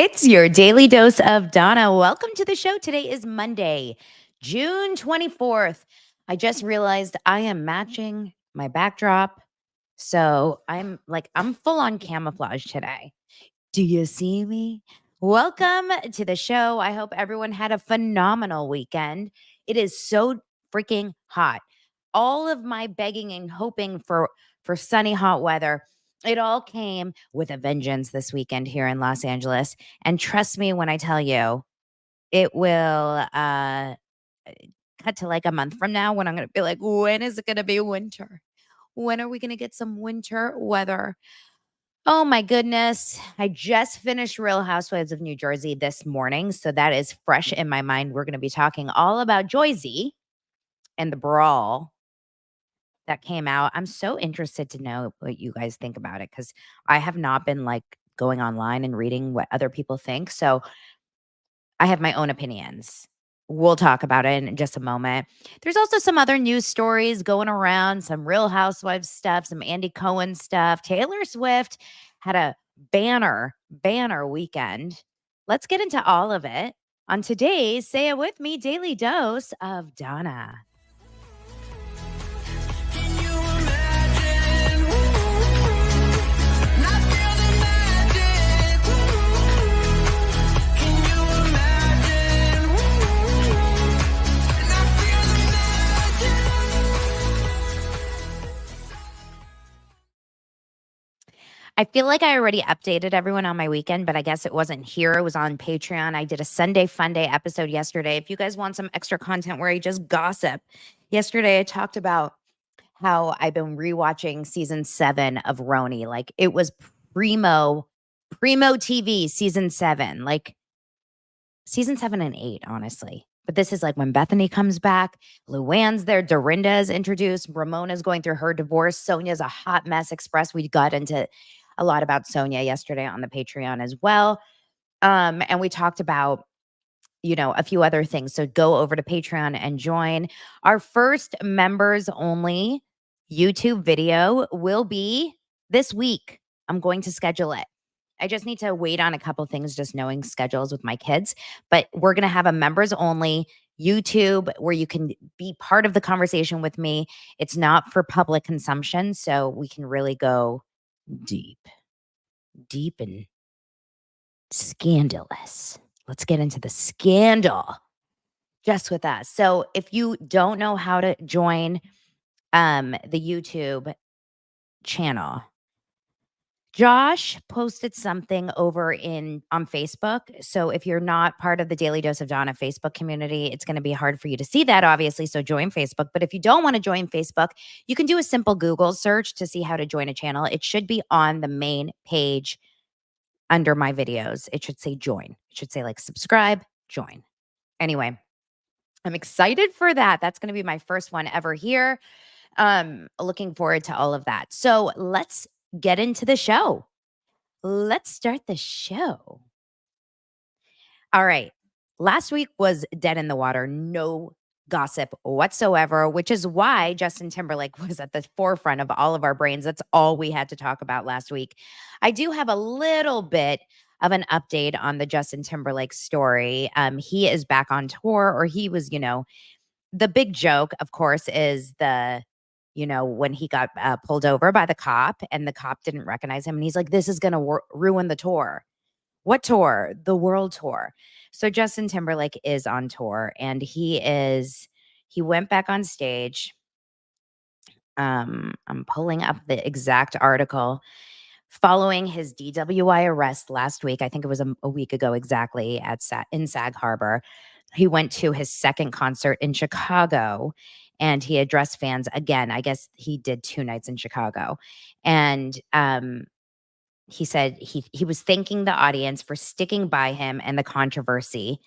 It's your daily dose of Donna. Welcome to the show. Today is Monday, June 24th. I just realized I am matching my backdrop. So I'm full on camouflage today. Do you see me? Welcome to the show. I hope everyone had a phenomenal weekend. It is so freaking hot. All of my begging and hoping for sunny hot weather, it all came with a vengeance this weekend here in Los Angeles. And trust me when I tell you, it will cut to like a month from now when I'm going to be like, when is it going to be winter? When are we going to get some winter weather? Oh my goodness. I just finished Real Housewives of New Jersey this morning. So that is fresh in my mind. We're going to be talking all about Joyzy and the Brawl that came out. I'm so interested to know what you guys think about it because I have not been like going online and reading what other people think. So I have my own opinions. We'll talk about it in just a moment. There's also some other news stories going around, some Real Housewives stuff, some Andy Cohen stuff. Taylor Swift had a banner weekend. Let's get into all of it on today's Say It With Me Daily Dose of Donna. I feel like I already updated everyone on my weekend, but I guess it wasn't here. It was on Patreon. I did a Sunday Fun Day episode yesterday. If you guys want some extra content where I just gossip, yesterday I talked about how I've been rewatching season 7 of RHONJ. Like it was primo TV season 7, like season 7 and 8, honestly. But this is like when Bethany comes back, Luann's there, Dorinda is introduced, Ramona's going through her divorce, Sonia's a hot mess express. We got into a lot about Sonia yesterday on the Patreon as well. And we talked about, a few other things. So go over to Patreon and join. Our first members only YouTube video will be this week. I'm going to schedule it. I just need to wait on a couple things, just knowing schedules with my kids. But we're going to have a members only YouTube where you can be part of the conversation with me. It's not for public consumption, so we can really go deep and scandalous. Let's get into the scandal just with us. So if you don't know how to join the YouTube channel, Josh posted something over on Facebook. So if you're not part of the Daily Dose of Donna Facebook community, it's going to be hard for you to see that, obviously. So join Facebook. But if you don't want to join Facebook, you can do a simple Google search to see how to join a channel. It should be on the main page under my videos. It should say join. It should say like subscribe, join. Anyway, I'm excited for that. That's going to be my first one ever here. Looking forward to all of that. So let's get into the show. Let's start the show. All right. Last week was dead in the water. No gossip whatsoever, which is why Justin Timberlake was at the forefront of all of our brains. That's all we had to talk about last week. I do have a little bit of an update on the Justin Timberlake story. He is back on tour, or he was, the big joke, of course, is when he got pulled over by the cop and the cop didn't recognize him. And he's like, this is going to ruin the tour. What tour? The world tour. So Justin Timberlake is on tour and he went back on stage. I'm pulling up the exact article. Following his DWI arrest last week, I think it was a week ago exactly in Sag Harbor, he went to his second concert in Chicago and he addressed fans again. I guess he did 2 nights in Chicago. And he said he was thanking the audience for sticking by him and the controversy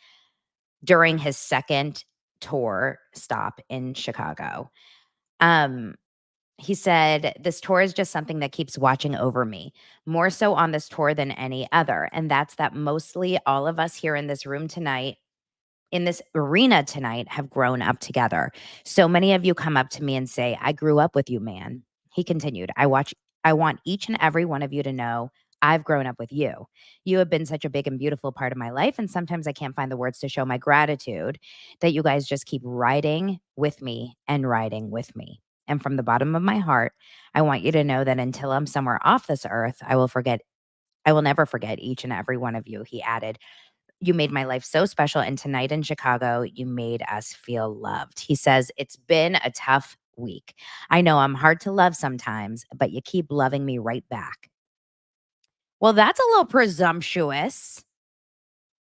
during his second tour stop in Chicago. He said, this tour is just something that keeps watching over me, more so on this tour than any other. And that's that mostly all of us here in this room tonight, in this arena tonight, have grown up together. So many of you come up to me and say, I grew up with you, man. He continued, I want each and every one of you to know I've grown up with you. You have been such a big and beautiful part of my life, and sometimes I can't find the words to show my gratitude that you guys just keep riding with me and riding with me. And from the bottom of my heart, I want you to know that until I'm somewhere off this earth, I will never forget each and every one of you." He added, "You made my life so special, and tonight in Chicago, you made us feel loved." He says, "It's been a tough week. I know I'm hard to love sometimes, but you keep loving me right back." Well, that's a little presumptuous.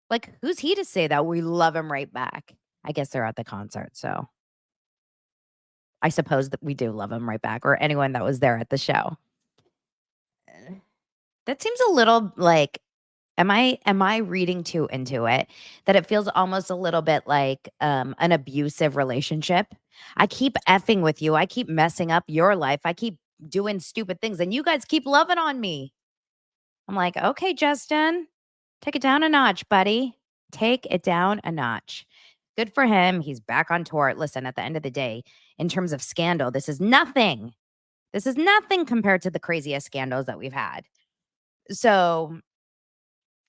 Like, who's he to say that we love him right back? I guess they're at the concert, so I suppose that we do love him right back, or anyone that was there at the show. Uh, That seems a little like, am I reading too into it? That it feels almost a little bit like, an abusive relationship? I keep effing with you, I keep messing up your life, I keep doing stupid things, and you guys keep loving on me. I'm like, "Okay, Justin, take it down a notch, buddy. Take it down a notch." Good for him, he's back on tour. Listen, at the end of the day, in terms of scandal, this is nothing. This is nothing compared to the craziest scandals that we've had. So,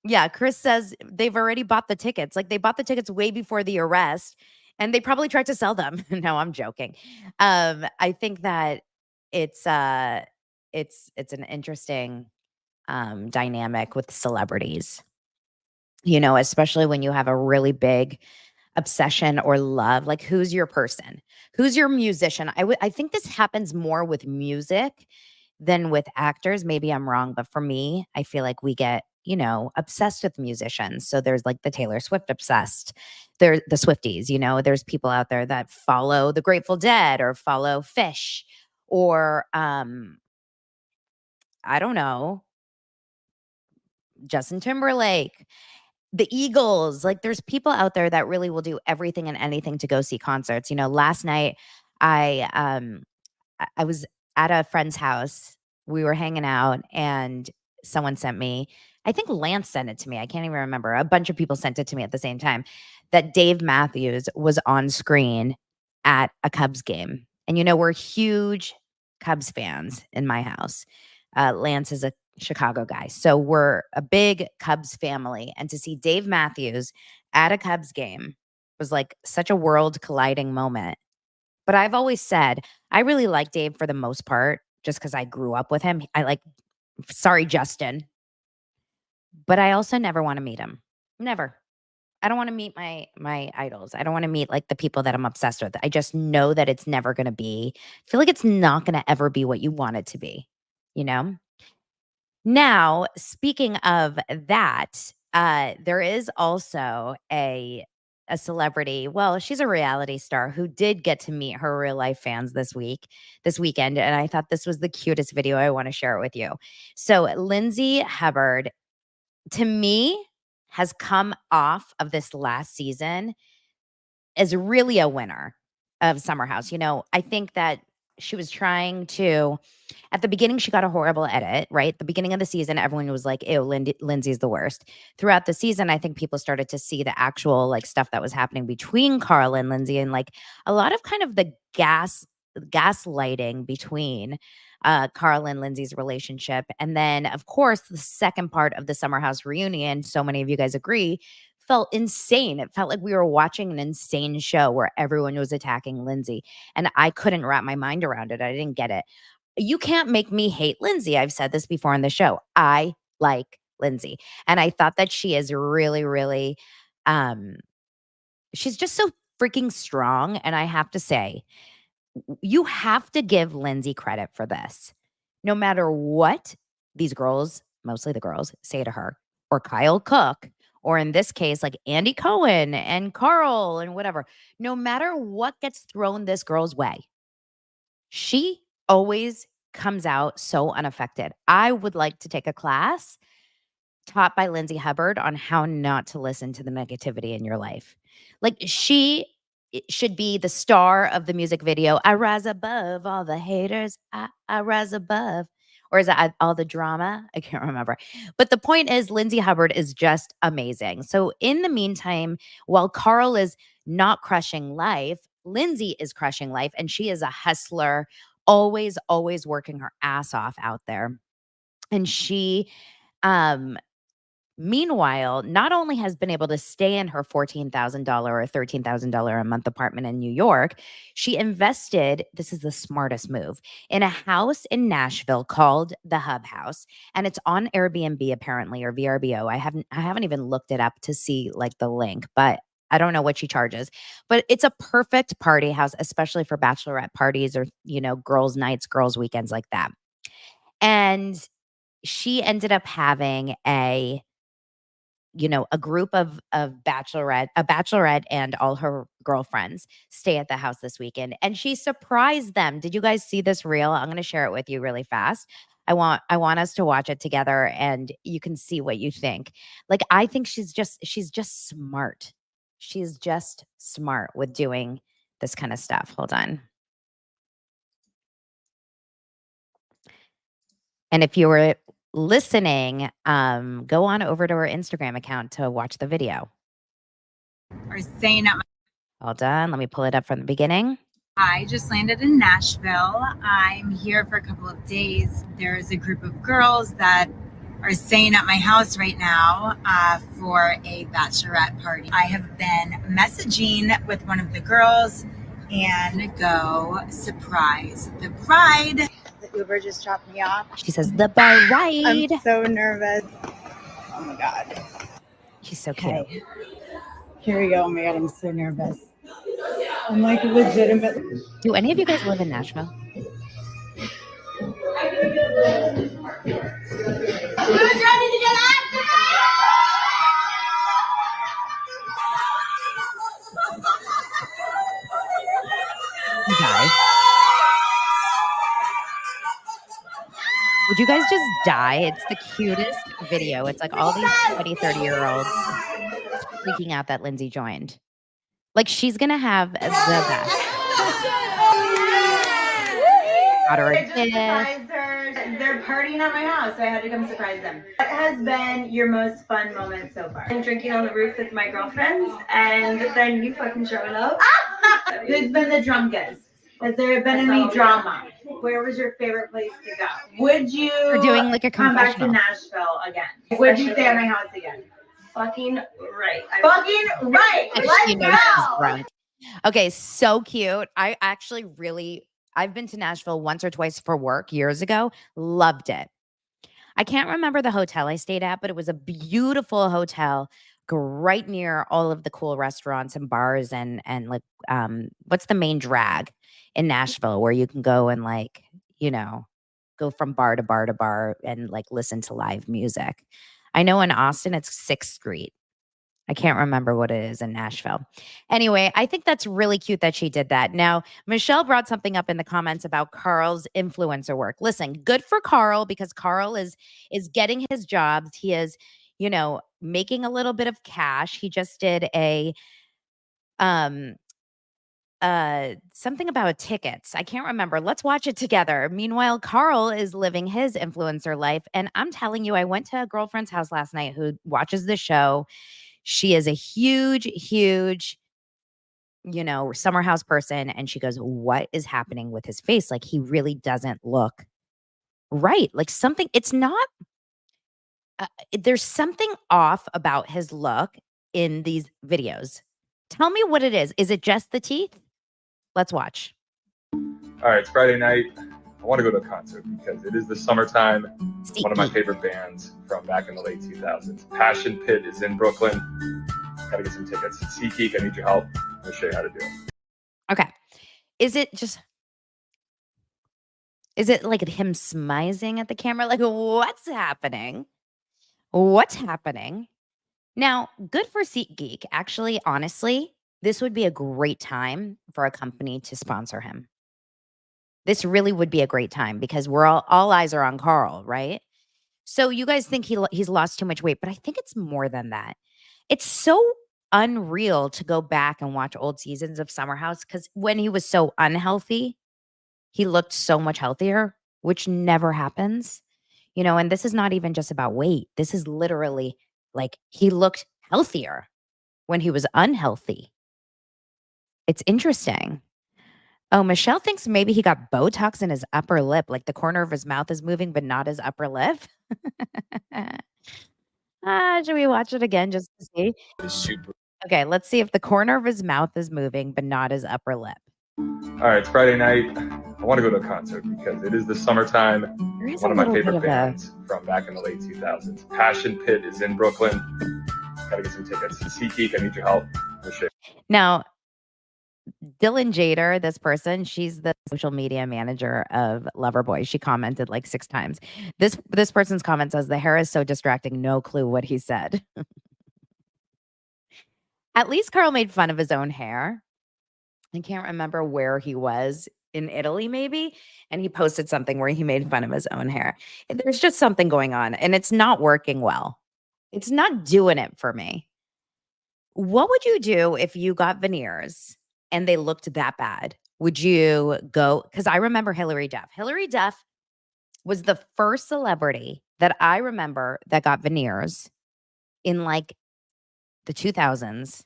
yeah, Chris says they've already bought the tickets. Like, they bought the tickets way before the arrest, and they probably tried to sell them. No, I'm joking. I think that it's, uh it's an interesting, dynamic with celebrities, especially when you have a really big obsession or love. Like, who's your person? Who's your musician? I think this happens more with music than with actors. Maybe I'm wrong, but for me, I feel like we get, obsessed with musicians. So there's like the Taylor Swift obsessed. There's the Swifties, there's people out there that follow the Grateful Dead or follow Fish or I don't know, Justin Timberlake, the Eagles. Like, there's people out there that really will do everything and anything to go see concerts. Last night I I was at a friend's house. We were hanging out and someone sent me, I think Lance sent it to me. I can't even remember. A bunch of people sent it to me at the same time, that Dave Matthews was on screen at a Cubs game. And we're huge Cubs fans in my house. Lance is a Chicago guy. So we're a big Cubs family. And to see Dave Matthews at a Cubs game was like such a world colliding moment. But I've always said I really like Dave for the most part, just because I grew up with him. I like, sorry, Justin, but I also never want to meet him. Never. I don't want to meet my idols. I don't want to meet like the people that I'm obsessed with. I just know that it's never going to be. I feel like it's not going to ever be what you want it to be. You know. Now, speaking of that, there is also a celebrity. Well, she's a reality star who did get to meet her real life fans this weekend, and I thought this was the cutest video. I want to share it with you. So, Lindsay Hubbard, to me, has come off of this last season as really a winner of Summer House. I think that she was trying to, at the beginning, she got a horrible edit, right? The beginning of the season, everyone was like, ew, Lindsay's the worst. Throughout the season, I think people started to see the actual like stuff that was happening between Carl and Lindsay, and like a lot of kind of the gaslighting between Carl and Lindsay's relationship. And then, of course, the second part of the Summer House reunion, so many of you guys agree, felt insane. It felt like we were watching an insane show where everyone was attacking Lindsay. And I couldn't wrap my mind around it. I didn't get it. You can't make me hate Lindsay. I've said this before on the show. I like Lindsay. And I thought that she is really, really, um, she's just so freaking strong. And I have to say, you have to give Lindsay credit for this. No matter what these girls, mostly the girls, say to her, or Kyle Cook, or in this case, like Andy Cohen and Carl and whatever, no matter what gets thrown this girl's way, she always comes out so unaffected. I would like to take a class taught by Lindsay Hubbard on how not to listen to the negativity in your life. Like, she should be the star of the music video. I rise above all the haters. I rise above. Or is it all the drama? I can't remember. But the point is, Lindsay Hubbard is just amazing. So, in the meantime, while Carl is not crushing life, Lindsay is crushing life, and she is a hustler, always, always working her ass off out there. And she Meanwhile, not only has been able to stay in her $14,000 or $13,000 a month apartment in New York, she invested, this is the smartest move, in a house in Nashville called the Hub House, and it's on Airbnb apparently, or VRBO. I haven't even looked it up to see like the link, but I don't know what she charges. But it's a perfect party house, especially for bachelorette parties or, girls' nights, girls' weekends like that. And she ended up having a group of a bachelorette and all her girlfriends stay at the house this weekend, and she surprised them. Did you guys see this reel? I'm going to share it with you really fast. I want us to watch it together and you can see what you think. Like, I think she's just smart. She's just smart with doing this kind of stuff. Hold on. And if you were listening, go on over to her Instagram account to watch the video. Are staying at my All done. Let me pull it up from the beginning. I just landed in Nashville. I'm here for a couple of days. There's a group of girls that are staying at my house right now for a bachelorette party. I have been messaging with one of the girls and go surprise the bride. The Uber just dropped me off. She says, the bride. I'm so nervous. Oh my God. She's so cute. Okay. Here we go. Oh my God, I'm so nervous. I'm like legitimate. Do any of you guys live in Nashville? You guys. Would you guys just die? It's the cutest video. It's like all these 20, 30-year-olds freaking out that Lindsay joined. Like, she's going to have the best. Got her a gift. They're partying at my house, so I had to come surprise them. What has been your most fun moment so far? I'm drinking on the roof with my girlfriends, and then you fucking showing up. Who's been the drunkest? Has there been any drama? Where was your favorite place to go? Would you We're doing like a come back to confessional. Nashville again? Would you stay at my house again? Fucking right. Fucking right. She knows she's drunk. Okay, so cute. I've been to Nashville once or twice for work years ago. Loved it. I can't remember the hotel I stayed at, but it was a beautiful hotel right near all of the cool restaurants and bars and like what's the main drag in Nashville where you can go and like, go from bar to bar to bar and like listen to live music. I know in Austin it's 6th Street. I can't remember what it is in Nashville. Anyway, I think that's really cute that she did that. Now, Michelle brought something up in the comments about Carl's influencer work. Listen, good for Carl because Carl is getting his jobs. He is, making a little bit of cash. He just did a something about tickets. I can't remember. Let's watch it together. Meanwhile, Carl is living his influencer life. And I'm telling you, I went to a girlfriend's house last night who watches the show. She is a huge, huge, summer house person. And she goes, what is happening with his face? Like, he really doesn't look right. Like something, it's not, there's something off about his look in these videos. Tell me what it is. Is it just the teeth? Let's watch. All right, it's Friday night. I want to go to a concert because it is the summertime. One of my favorite bands from back in the late 2000s. Passion Pit is in Brooklyn. Got to get some tickets. SeatGeek, I need your help. I'll show you how to do it. Okay. Is it like him smizing at the camera? Like, what's happening? What's happening? Now, good for SeatGeek. Actually, honestly, this would be a great time for a company to sponsor him. This really would be a great time because we're all eyes are on Carl, right? So you guys think he's lost too much weight, but I think it's more than that. It's so unreal to go back and watch old seasons of Summer House because when he was so unhealthy, he looked so much healthier, which never happens. And this is not even just about weight. This is literally like he looked healthier when he was unhealthy. It's interesting. Oh, Michelle thinks maybe he got Botox in his upper lip, like the corner of his mouth is moving, but not his upper lip. Should we watch it again just to see? It's super. Okay, let's see if the corner of his mouth is moving, but not his upper lip. All right, it's Friday night. I want to go to a concert because it is the summertime. There is One a of my little bit favorite of a bands from back in the late 2000s. Passion Pit is in Brooklyn. Gotta get some tickets. SeatGeek, I need your help. We'll share. Now, Dylan Jader, this person, she's the social media manager of Loverboy. She commented like 6 times. This person's comment says the hair is so distracting, no clue what he said. At least Carl made fun of his own hair. I can't remember where he was, in Italy maybe, and he posted something where he made fun of his own hair. There's just something going on, and it's not working well. It's not doing it for me. What would you do if you got veneers and they looked that bad? Would you go? Because I remember Hillary Duff. Hillary Duff was the first celebrity that I remember that got veneers in like the 2000s.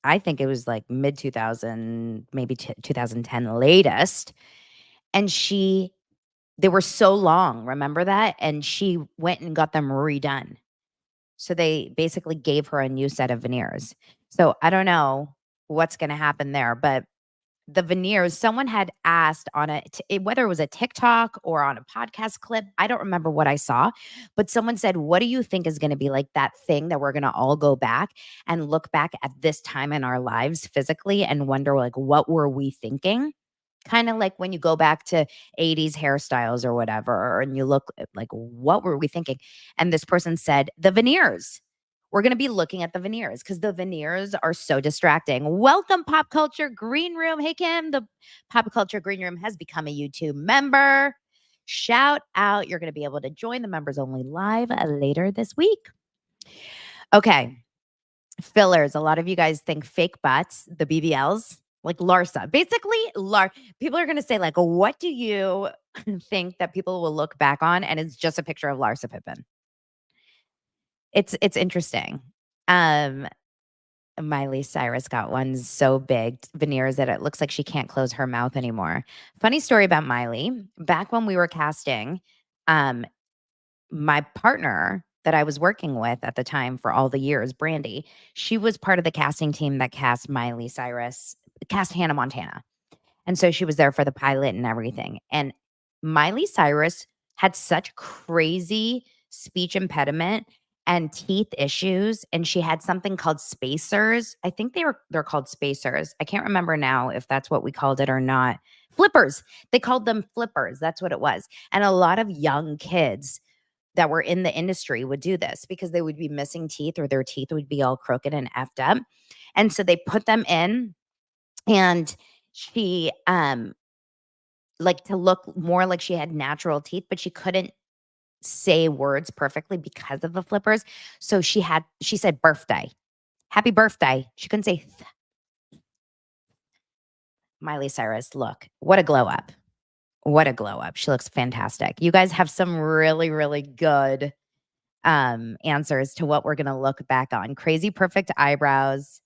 I think it was like mid 2000, maybe 2010 latest. And they were so long. Remember that? And she went and got them redone. So they basically gave her a new set of veneers. So I don't know what's going to happen there, but the veneers, someone had asked on whether it was a TikTok or on a podcast clip, I don't remember what I saw, but someone said, what do you think is going to be like that thing that we're going to all go back and look back at this time in our lives physically and wonder like, what were we thinking? Kind of like when you go back to 80s hairstyles or whatever, and you look like, what were we thinking? And this person said, the veneers. We're going to be looking at the veneers because the veneers are so distracting. Welcome, Pop Culture Green Room. Hey, Kim, the Pop Culture Green Room has become a YouTube member. Shout out. You're going to be able to join the members only live later this week. Okay. Fillers. A lot of you guys think fake butts, the BBLs, like Larsa. Basically, people are going to say, like, what do you think that people will look back on? And it's just a picture of Larsa Pippen. It's interesting. Miley Cyrus got one so big, veneers, that it looks like she can't close her mouth anymore. Funny story about Miley. Back when we were casting, my partner that I was working with at the time for all the years, Brandy, she was part of the casting team that cast Miley Cyrus, cast Hannah Montana. And so she was there for the pilot and everything. And Miley Cyrus had such crazy speech impediment and teeth issues, and she had something called spacers. I think they're called spacers. I can't remember now if that's what we called it or not. Flippers. They called them flippers. That's what it was. And a lot of young kids that were in the industry would do this because they would be missing teeth or their teeth would be all crooked and effed up. And so they put them in, and she like to look more like she had natural teeth, but she couldn't say words perfectly because of the flippers. So she said birthday, happy birthday. She couldn't say Miley Cyrus, look, what a glow up. What a glow up. She looks fantastic. You guys have some really, really good answers to what we're going to look back on. Crazy perfect eyebrows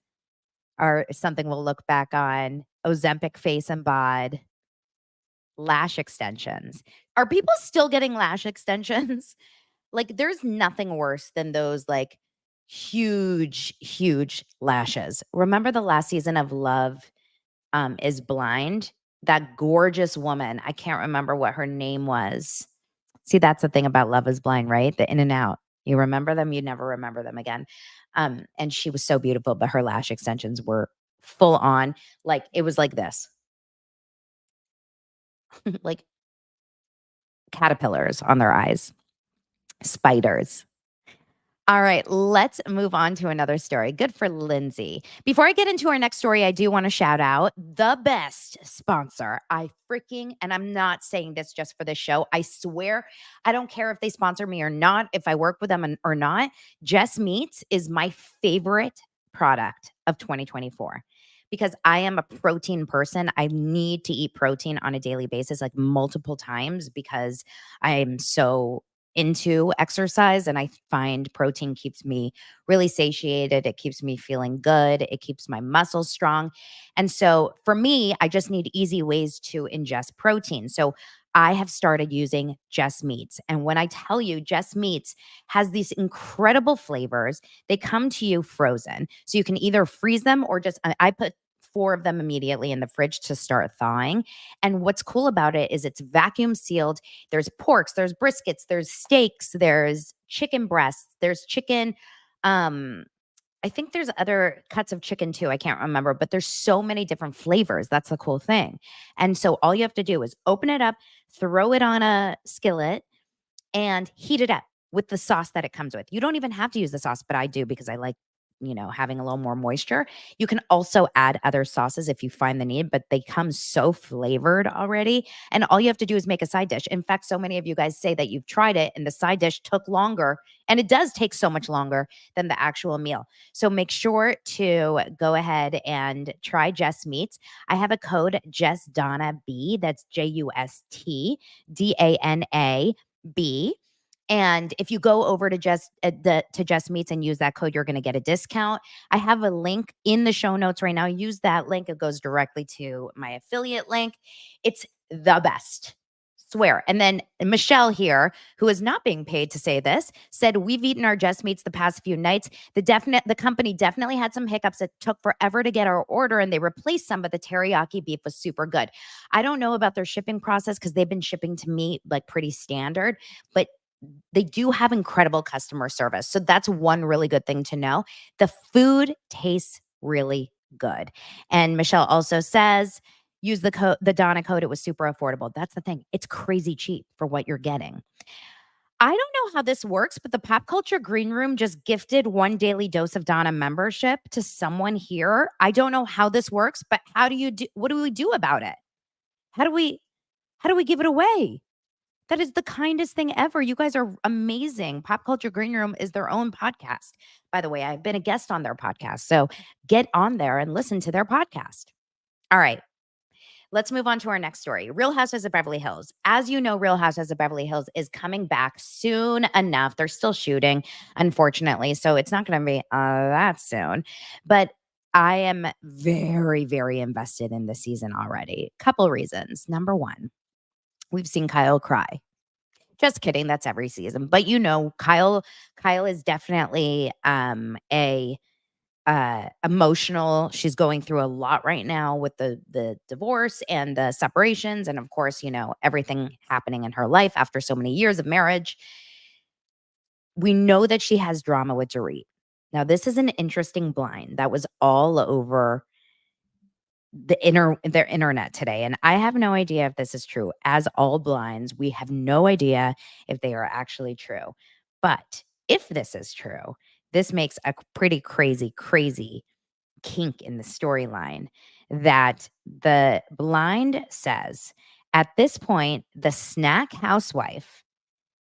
are something we'll look back on. Ozempic face and bod. Lash extensions. Are people still getting lash extensions? Like, there's nothing worse than those like huge, huge lashes. Remember the last season of Love is Blind? That gorgeous woman. I can't remember what her name was. See, that's the thing about Love is Blind, right? The in and out. You remember them, you never remember them again. And she was so beautiful, but her lash extensions were full on. Like, it was like this. Like caterpillars on their eyes. Spiders. All right, let's move on to another story. Good for Lindsay. Before I get into our next story, I do want to shout out the best sponsor. And I'm not saying this just for the show. I swear, I don't care if they sponsor me or not, if I work with them or not. Just Meats is my favorite product of 2024 because I am a protein person. I need to eat protein on a daily basis, like multiple times, because I'm so into exercise, and I find protein keeps me really satiated. It keeps me feeling good. It keeps my muscles strong. And so for me, I just need easy ways to ingest protein. So I have started using Just Meats. And when I tell you Just Meats has these incredible flavors, they come to you frozen. So you can either freeze them or just, I put 4 of them immediately in the fridge to start thawing. And what's cool about it is it's vacuum sealed. There's porks, there's briskets, there's steaks, there's chicken breasts, there's chicken, I think there's other cuts of chicken too. I can't remember, but there's so many different flavors. That's the cool thing. And so all you have to do is open it up, throw it on a skillet, and heat it up with the sauce that it comes with. You don't even have to use the sauce, but I do because I like, having a little more moisture. You can also add other sauces if you find the need, but they come so flavored already. And all you have to do is make a side dish. In fact, so many of you guys say that you've tried it and the side dish took longer, and it does take so much longer than the actual meal. So make sure to go ahead and try Just Meats. I have a code JustDanaB. That's JustDanaB. And if you go over to Just Meats and use that code, you're going to get a discount. I have a link in the show notes right now. Use that link. It goes directly to my affiliate link. It's the best. Swear. And then Michelle here, who is not being paid to say this, said, we've eaten our Just Meats the past few nights. The company definitely had some hiccups. It took forever to get our order, and they replaced some, but the teriyaki beef was super good. I don't know about their shipping process because they've been shipping to me like pretty standard, but they do have incredible customer service. So that's one really good thing to know. The food tastes really good. And Michelle also says, use the Donna code. It was super affordable. That's the thing. It's crazy cheap for what you're getting. I don't know how this works, but the Pop Culture Green Room just gifted 1 daily dose of Donna membership to someone here. I don't know how this works, but what do we do about it? How do we give it away? That is the kindest thing ever. You guys are amazing. Pop Culture Green Room is their own podcast. By the way, I've been a guest on their podcast. So get on there and listen to their podcast. All right. Let's move on to our next story. Real Housewives of Beverly Hills. As you know, Real Housewives of Beverly Hills is coming back soon enough. They're still shooting, unfortunately. So it's not going to be that soon. But I am very, very invested in this season already. Couple reasons. Number one, we've seen Kyle cry. Just kidding. That's every season. But Kyle is definitely emotional. She's going through a lot right now with the divorce and the separations. And of course, everything happening in her life after so many years of marriage. We know that she has drama with Dorit. Now, this is an interesting blind that was all over their internet today. And I have no idea if this is true. As all blinds, we have no idea if they are actually true. But if this is true, this makes a pretty crazy kink in the storyline that the blind says at this point, the snack housewife,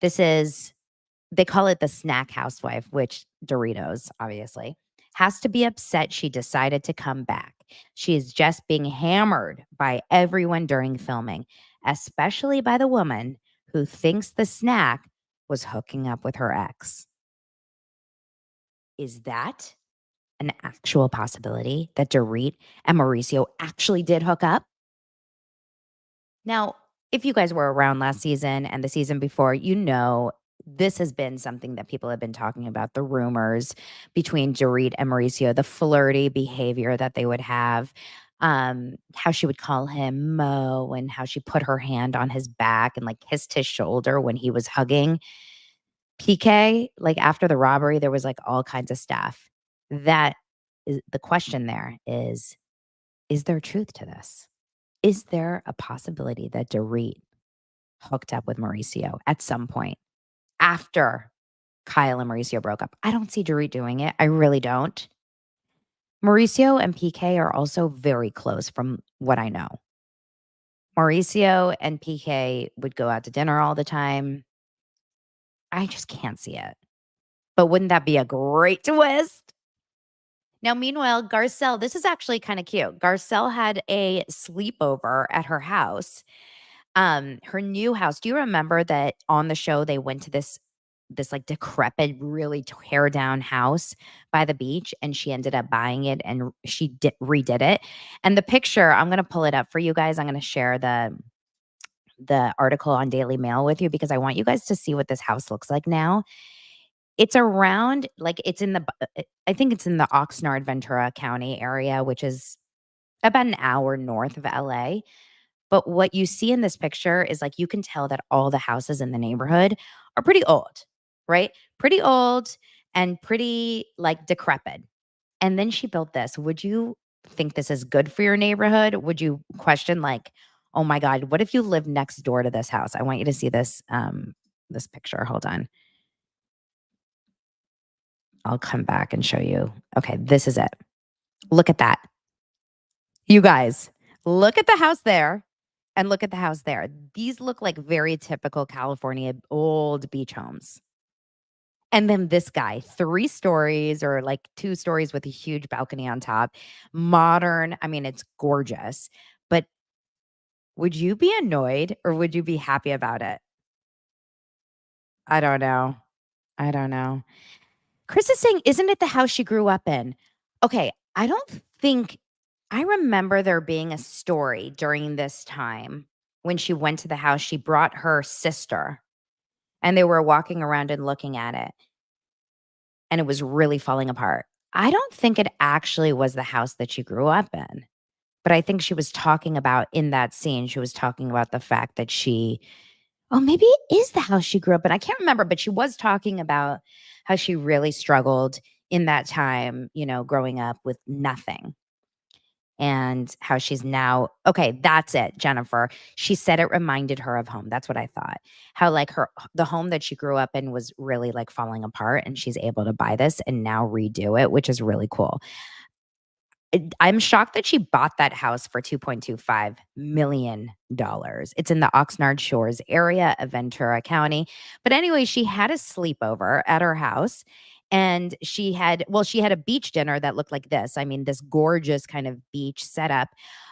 they call it the snack housewife, which Doritos, obviously, has to be upset she decided to come back. She is just being hammered by everyone during filming, especially by the woman who thinks the snack was hooking up with her ex. Is that an actual possibility that Dorit and Mauricio actually did hook up? Now, if you guys were around last season and the season before, this has been something that people have been talking about, the rumors between Dorit and Mauricio, the flirty behavior that they would have, how she would call him Mo, and how she put her hand on his back and like kissed his shoulder when he was hugging PK. Like after the robbery, there was like all kinds of stuff. That is the question there is there truth to this? Is there a possibility that Dorit hooked up with Mauricio at some point after Kyle and Mauricio broke up? I don't see Dorit doing it. I really don't. Mauricio and PK are also very close from what I know. Mauricio and PK would go out to dinner all the time. I just can't see it. But wouldn't that be a great twist? Now, meanwhile, Garcelle, this is actually kind of cute. Garcelle had a sleepover at her house, her new house. Do you remember that on the show they went to this like decrepit, really tear down house by the beach, and she ended up buying it and she redid it. And the picture, I'm going to pull it up for you guys. I'm going to share the the article on Daily Mail with you because I want you guys to see what this house looks like now. It's around, like, it's in the, I think it's in the Oxnard, Ventura County area, which is about an hour north of LA. But what you see in this picture is, like, you can tell that all the houses in the neighborhood are pretty old, right? Pretty old and pretty, like, decrepit. And then she built this. Would you think this is good for your neighborhood? Would you question, like, oh my God, what if you live next door to this house? I want you to see this this picture. Hold on. I'll come back and show you. Okay, this is it. Look at that. You guys, look at the house there and look at the house there. These look like very typical California old beach homes. And then this guy, 3 stories or like 2 stories with a huge balcony on top. Modern. I mean, it's gorgeous. But would you be annoyed or would you be happy about it? I don't know. I don't know. Chris is saying, isn't it the house she grew up in? Okay, I don't think I remember there being a story during this time when she went to the house. She brought her sister and they were walking around and looking at it, and it was really falling apart. I don't think it actually was the house that she grew up in, but I think she was talking about in that scene, she was talking about the fact that oh, maybe it is the house she grew up in. I can't remember, but she was talking about how she really struggled in that time, growing up with nothing. And how she's now, okay, that's it, Jennifer. She said it reminded her of home. That's what I thought. How like the home that she grew up in was really like falling apart, and she's able to buy this and now redo it, which is really cool. I'm shocked that she bought that house for $2.25 million. It's in the Oxnard Shores area of Ventura County. But anyway, she had a sleepover at her house, and she had a beach dinner that looked like this. I mean, this gorgeous kind of beach setup.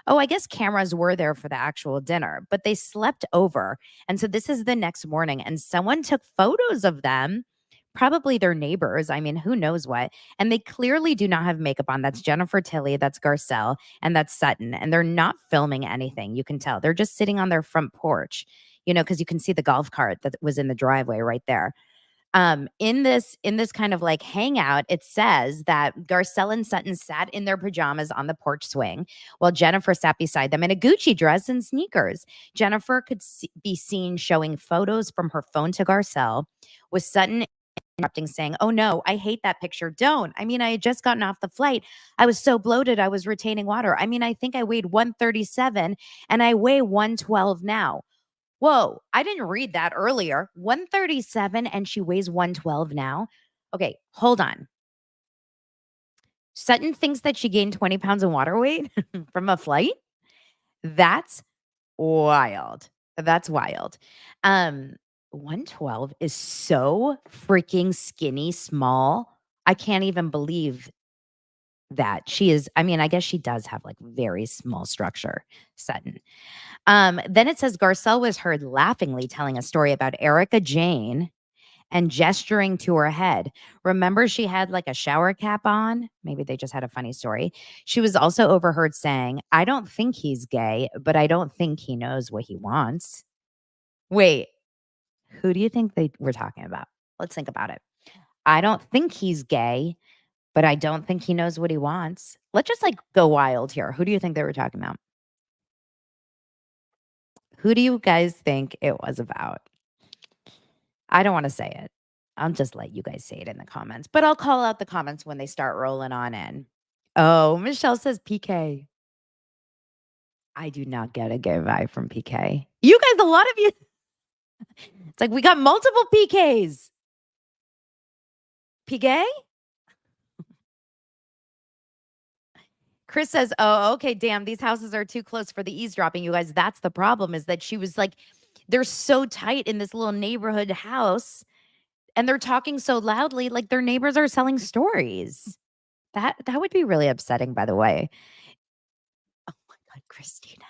Oh, I guess cameras were there for the actual dinner, but they slept over. And so this is the next morning, and someone took photos of them. Probably their neighbors. I mean, who knows what? And they clearly do not have makeup on. That's Jennifer Tilly, that's Garcelle, and that's Sutton. And they're not filming anything. You can tell. They're just sitting on their front porch, because you can see the golf cart that was in the driveway right there. In this kind of like hangout, it says that Garcelle and Sutton sat in their pajamas on the porch swing while Jennifer sat beside them in a Gucci dress and sneakers. Jennifer could be seen showing photos from her phone to Garcelle, with Sutton interrupting, saying, "Oh no, I hate that picture. Don't. I mean, I had just gotten off the flight. I was so bloated, I was retaining water. I mean, I think I weighed 137 and I weigh 112 now." Whoa, I didn't read that earlier. 137 and she weighs 112 now. Okay, hold on. Sutton thinks that she gained 20 pounds of water weight from a flight. That's wild. That's wild. 112 is so freaking skinny small. I can't even believe that she is. I mean, I guess she does have like very small structure, Sutton. Then it says Garcelle was heard laughingly telling a story about Erica Jane and gesturing to her head. Remember, she had like a shower cap on. Maybe they just had a funny story. She was also overheard saying, "I don't think he's gay, but I don't think he knows what he wants." Wait, who do you think they were talking about? Let's think about it. I don't think he's gay, but I don't think he knows what he wants. Let's just like go wild here. Who do you think they were talking about? Who do you guys think it was about? I don't want to say it. I'll just let you guys say it in the comments, but I'll call out the comments when they start rolling on in. Oh, Michelle says PK. I do not get a gay vibe from PK. You guys, a lot of you. It's like we got multiple PKs. PK? Chris says, "Oh, okay, damn, these houses are too close for the eavesdropping." You guys, that's the problem, is that she was like, they're so tight in this little neighborhood house and they're talking so loudly, like their neighbors are selling stories. That would be really upsetting, by the way. Oh my God, Christina.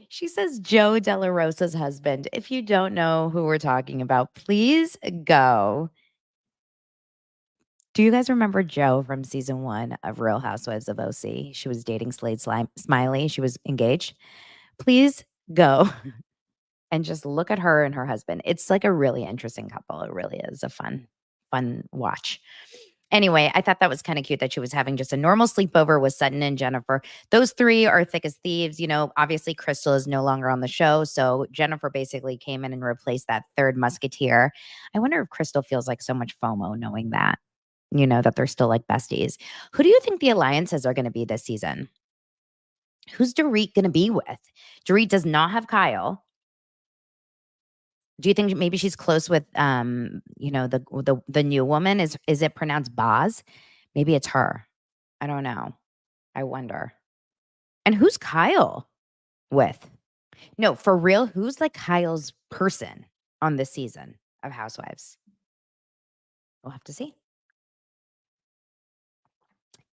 She says Joe De La Rosa's husband. If you don't know who we're talking about, please go. Do you guys remember Joe from season 1 of Real Housewives of OC? She was dating Slade Smiley. She was engaged. Please go and just look at her and her husband. It's like a really interesting couple. It really is a fun watch. Anyway, I thought that was kind of cute that she was having just a normal sleepover with Sutton and Jennifer. Those three are thick as thieves. You know, obviously Crystal is no longer on the show. So Jennifer basically came in and replaced that third musketeer. I wonder if Crystal feels like so much FOMO knowing that, you know, that they're still like besties. Who do you think the alliances are going to be this season? Who's Dorit going to be with? Dorit does not have Kyle. Do you think maybe she's close with, you know, the new woman? Is it pronounced Boz? Maybe it's her. I don't know. I wonder. And who's Kyle with? No, for real, who's like Kyle's person on this season of Housewives? We'll have to see.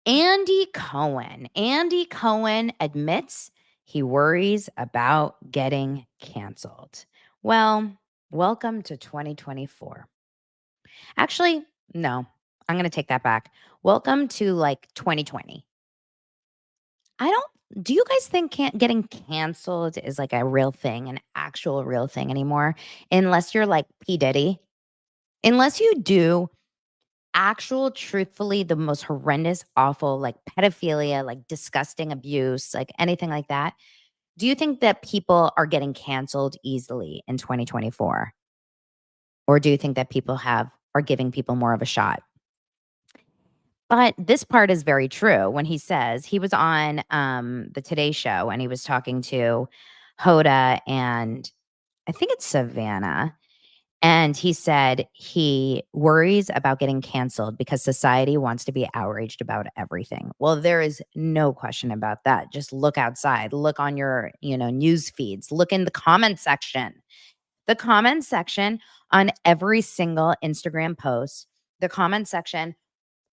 Andy Cohen. Andy Cohen admits he worries about getting canceled. Well, welcome to 2024. Actually, no, I'm going to take that back. Welcome to like 2020. Do you guys think getting canceled is like a real thing, an actual real thing anymore? Unless you're like P. Diddy. Unless you do actual, truthfully, the most horrendous, awful, like pedophilia, like disgusting abuse, like anything like that. Do you think that people are getting canceled easily in 2024? Or do you think that people are giving people more of a shot? But this part is very true when he says he was on the Today Show and he was talking to Hoda and I think it's Savannah. And he said he worries about getting canceled because society wants to be outraged about everything. Well, there is no question about that. Just look outside, look on your, news feeds, look in the comment section. The comment section on every single Instagram post, the comment section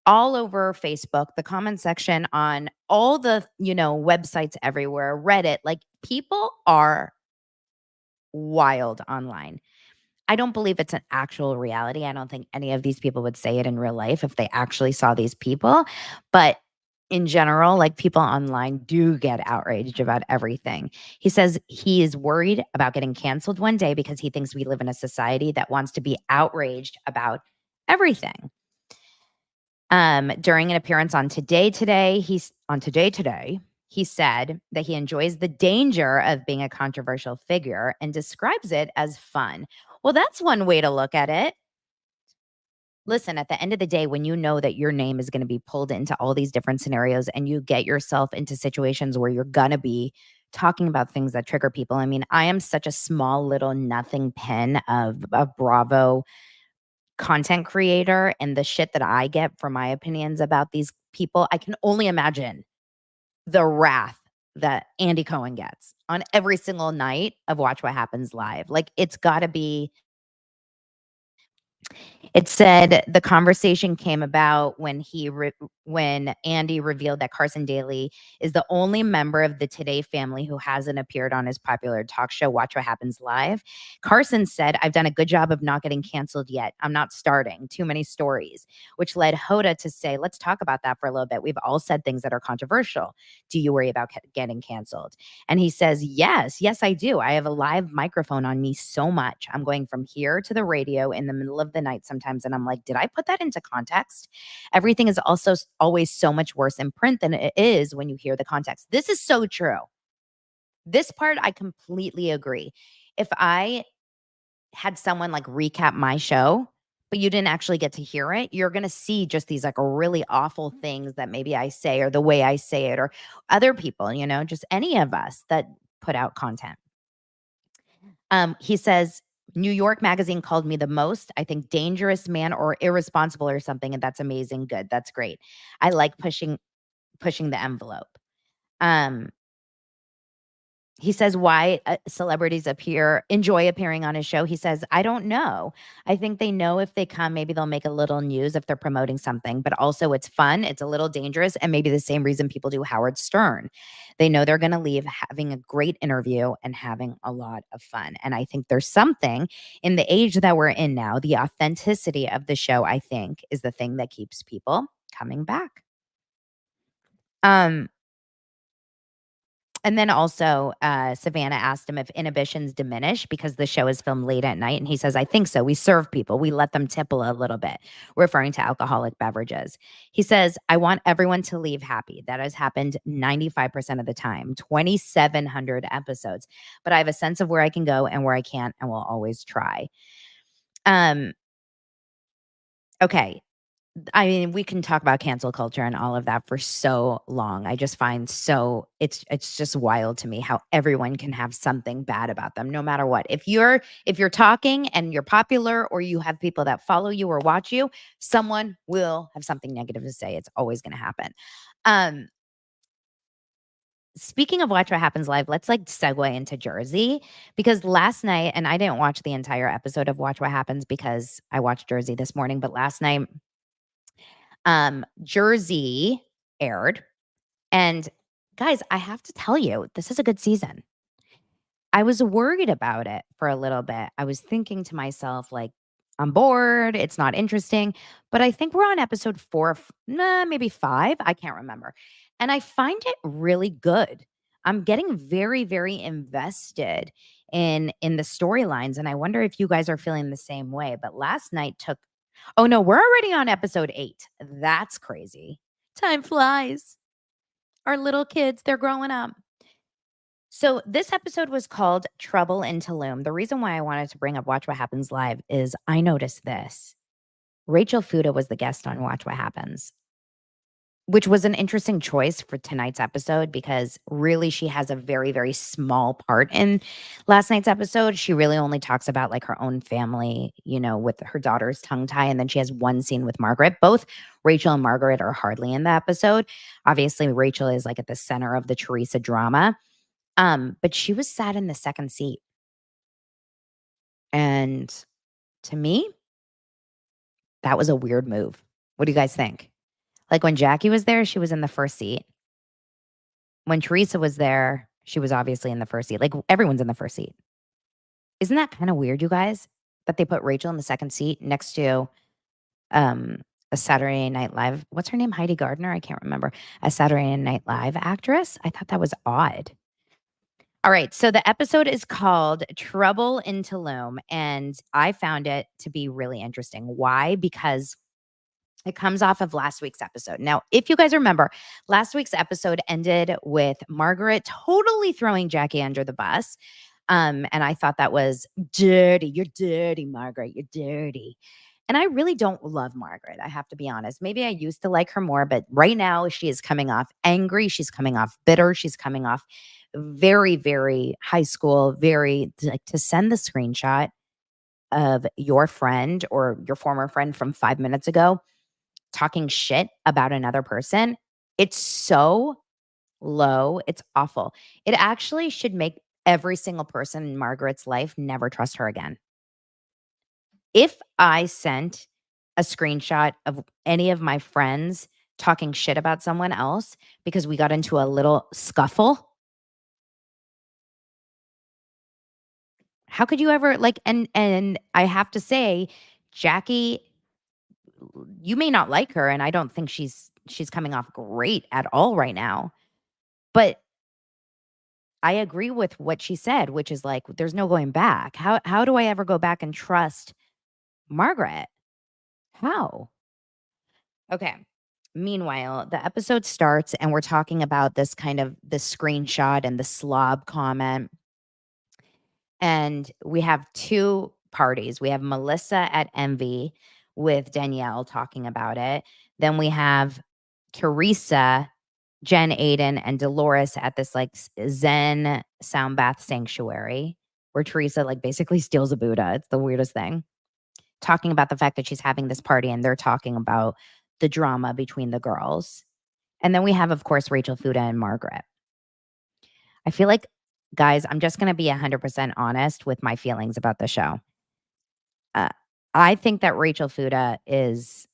all over Facebook, the comment section on all the, websites everywhere, Reddit, like people are wild online. I don't believe it's an actual reality. I don't think any of these people would say it in real life if they actually saw these people. But in general, like people online do get outraged about everything. He says he is worried about getting canceled one day because he thinks we live in a society that wants to be outraged about everything. During an appearance on Today Today, he said that he enjoys the danger of being a controversial figure and describes it as fun. Well, that's one way to look at it. Listen, at the end of the day, when you know that your name is going to be pulled into all these different scenarios and you get yourself into situations where you're going to be talking about things that trigger people. I mean, I am such a small little nothing pin of Bravo content creator, and the shit that I get for my opinions about these people, I can only imagine the wrath that Andy Cohen gets on every single night of Watch What Happens Live. Like, it's got to be. It said the conversation came about when when Andy revealed that Carson Daly is the only member of the Today family who hasn't appeared on his popular talk show, Watch What Happens Live. Carson said, "I've done a good job of not getting canceled yet. I'm not starting. Too many stories," which led Hoda to say, "Let's talk about that for a little bit. We've all said things that are controversial. Do you worry about getting canceled?" And he says, yes, I do. I have a live microphone on me so much. I'm going from here to the radio in the middle of the night sometimes. And I'm like, did I put that into context? Everything is also always so much worse in print than it is when you hear the context. This is so true. This part, I completely agree. If I had someone like recap my show, but you didn't actually get to hear it, you're going to see just these like really awful things that maybe I say or the way I say it or other people, just any of us that put out content. He says, New York Magazine called me the most, I think, dangerous man or irresponsible or something. And that's amazing. Good. That's great. I like pushing the envelope. He says why celebrities enjoy appearing on his show. He says, I don't know. I think they know if they come, maybe they'll make a little news if they're promoting something, but also it's fun. It's a little dangerous. And maybe the same reason people do Howard Stern. They know they're going to leave having a great interview and having a lot of fun. And I think there's something in the age that we're in now, the authenticity of the show, I think, is the thing that keeps people coming back. And then also, Savannah asked him if inhibitions diminish because the show is filmed late at night. And he says, I think so. We serve people. We let them tipple a little bit, referring to alcoholic beverages. He says, I want everyone to leave happy. That has happened 95% of the time, 2,700 episodes. But I have a sense of where I can go and where I can't, and will always try. Okay. I mean, we can talk about cancel culture and all of that for so long. I just find it's just wild to me how everyone can have something bad about them, no matter what. If you're talking and you're popular, or you have people that follow you or watch you, someone will have something negative to say. It's always going to happen. Speaking of Watch What Happens Live, let's segue into Jersey, because last night, and I didn't watch the entire episode of Watch What Happens because I watched Jersey this morning, but last night, Jersey aired. And guys, I have to tell you, this is a good season. I was worried about it for a little bit. I was thinking to myself, I'm bored. It's not interesting. But I think we're on episode 4, maybe 5. I can't remember. And I find it really good. I'm getting very, very invested in the storylines. And I wonder if you guys are feeling the same way. But last night oh no, we're already on episode 8. That's crazy. Time flies. Our little kids, they're growing up. So this episode was called Trouble in Tulum. The reason why I wanted to bring up Watch What Happens Live is I noticed this. Rachel Fuda was the guest on Watch What Happens, which was an interesting choice for tonight's episode because really she has a very, very small part in last night's episode. She really only talks about her own family, with her daughter's tongue tie. And then she has one scene with Margaret. Both Rachel and Margaret are hardly in the episode. Obviously, Rachel is at the center of the Teresa drama. But she was sat in the second seat. And to me, that was a weird move. What do you guys think? When Jackie was there, she was in the first seat. When Teresa was there, she was obviously in the first seat. Everyone's in the first seat. Isn't that kind of weird, you guys? That they put Rachel in the second seat next to a Saturday Night Live. What's her name? Heidi Gardner? I can't remember. A Saturday Night Live actress. I thought that was odd. All right. So the episode is called Trouble in Tulum. And I found it to be really interesting. Why? Because it comes off of last week's episode. Now, if you guys remember, last week's episode ended with Margaret totally throwing Jackie under the bus. And I thought that was dirty. You're dirty, Margaret. You're dirty. And I really don't love Margaret. I have to be honest. Maybe I used to like her more, but right now she is coming off angry. She's coming off bitter. She's coming off very, very high school, very to send the screenshot of your friend or your former friend from 5 minutes ago talking shit about another person. It's so low. It's awful. It actually should make every single person in Margaret's life never trust her again. If I sent a screenshot of any of my friends talking shit about someone else because we got into a little scuffle, how could you ever and I have to say, Jackie, you may not like her, and I don't think she's coming off great at all right now. But I agree with what she said, which is there's no going back. How do I ever go back and trust Margaret? How? Okay. Meanwhile, the episode starts and we're talking about this screenshot and the slob comment. And we have two parties. We have Melissa at Envy with Danielle talking about it. Then we have Teresa, Jen Aiden, and Dolores at this Zen sound bath sanctuary where Teresa basically steals a Buddha. It's the weirdest thing. Talking about the fact that she's having this party and they're talking about the drama between the girls. And then we have, of course, Rachel Fuda and Margaret. I feel like, guys, I'm just going to be 100% honest with my feelings about the show. I think that Rachel Fuda is...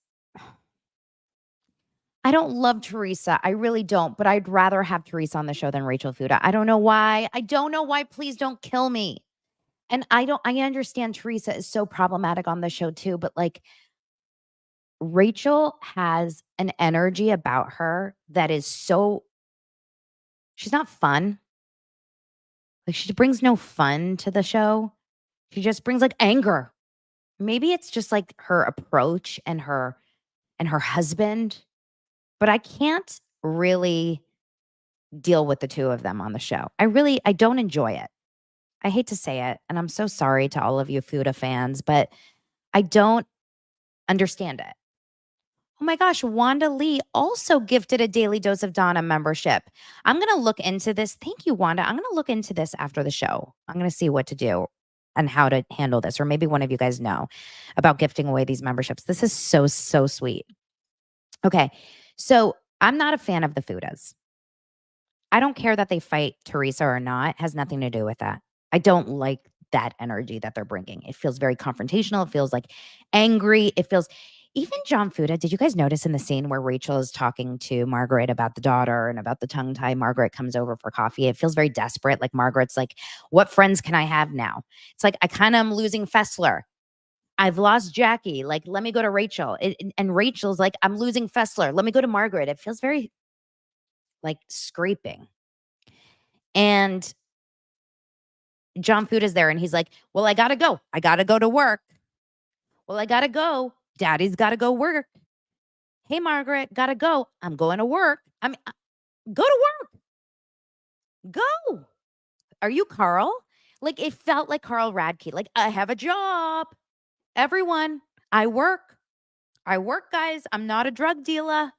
I don't love Teresa. I really don't. But I'd rather have Teresa on the show than Rachel Fuda. I don't know why. Please don't kill me. And I understand Teresa is so problematic on the show too. But Rachel has an energy about her that is so... She's not fun. Like, she brings no fun to the show. She just brings like anger. Maybe it's just like her approach and her husband, but I can't really deal with the two of them on the show. I don't enjoy it. I hate to say it, and I'm so sorry to all of you Fuda fans, but I don't understand it. Oh my gosh, Wanda Lee also gifted a Daily Dose of Donna membership. I'm going to look into this. Thank you, Wanda. I'm going to look into this after the show. I'm going to see what to do and how to handle this, or maybe one of you guys know about gifting away these memberships. This is so, so sweet. Okay, so I'm not a fan of the Fudas. I don't care that they fight Teresa or not. It has nothing to do with that. I don't like that energy that they're bringing. It feels very confrontational. It feels like angry. It feels even John Fuda. Did you guys notice in the scene where Rachel is talking to Margaret about the daughter and about the tongue tie? Margaret comes over for coffee. It feels very desperate. Like Margaret's like, what friends can I have now? It's like, I kind of am losing Fessler. I've lost Jackie. Like, let me go to Rachel. And Rachel's like, I'm losing Fessler. Let me go to Margaret. It feels very like scraping. And John Food is there and he's like, well, I got to go. I got to go to work. Well, I got to go. Daddy's got to go work. Hey, Margaret, got to go. I'm going to work. Go to work. Go. Are you Carl? Like, it felt like Carl Radke. Like, I have a job. Everyone, I work. I work, guys. I'm not a drug dealer.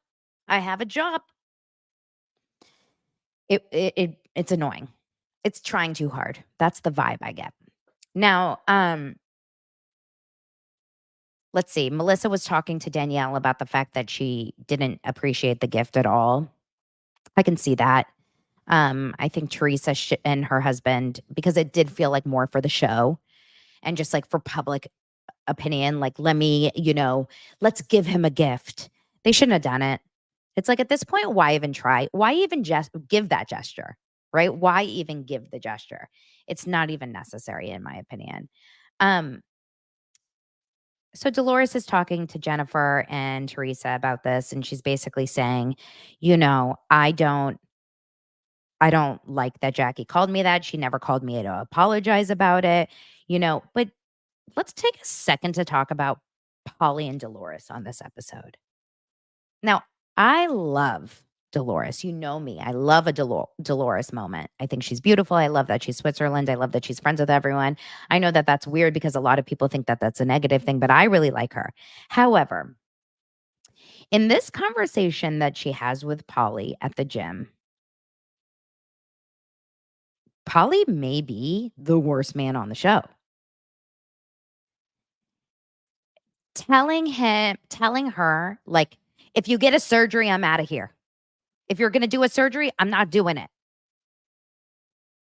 I have a job. It's annoying. It's trying too hard. That's the vibe I get. Now, let's see. Melissa was talking to Danielle about the fact that she didn't appreciate the gift at all. I can see that. I think Teresa and her husband, because it did feel like more for the show and just like for public opinion, like, let's give him a gift. They shouldn't have done it. It's like, at this point, why even try? Why even just give that gesture, right? Why even give the gesture? It's not even necessary, in my opinion. So Dolores is talking to Jennifer and Teresa about this, and she's basically saying, I don't like that Jackie called me that. She never called me to apologize about it, but let's take a second to talk about Polly and Dolores on this episode. Now, I love Dolores. You know me. I love a Dolores moment. I think she's beautiful. I love that she's Switzerland. I love that she's friends with everyone. I know that that's weird because a lot of people think that that's a negative thing, but I really like her. However, in this conversation that she has with Polly at the gym, Polly may be the worst man on the show. Telling her, like, if you get a surgery, I'm out of here. If you're going to do a surgery, I'm not doing it.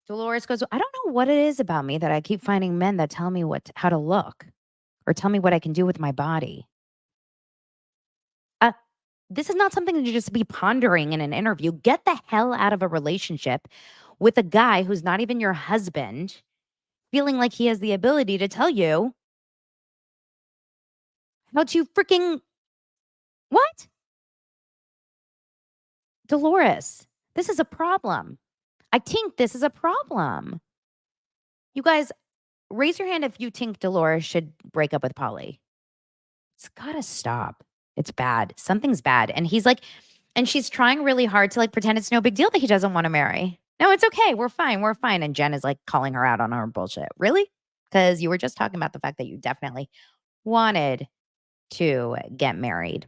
Dolores goes, I don't know what it is about me that I keep finding men that tell me how to look or tell me what I can do with my body. This is not something to just be pondering in an interview. Get the hell out of a relationship with a guy who's not even your husband, feeling like he has the ability to tell you how to freaking what? Dolores, this is a problem. I think this is a problem. You guys, raise your hand if you think Dolores should break up with Polly. It's got to stop. It's bad. Something's bad. And he's like, and she's trying really hard to like pretend it's no big deal that he doesn't want to marry. No, it's okay. We're fine. We're fine. And Jen is like calling her out on her bullshit. Really? Because you were just talking about the fact that you definitely wanted to get married.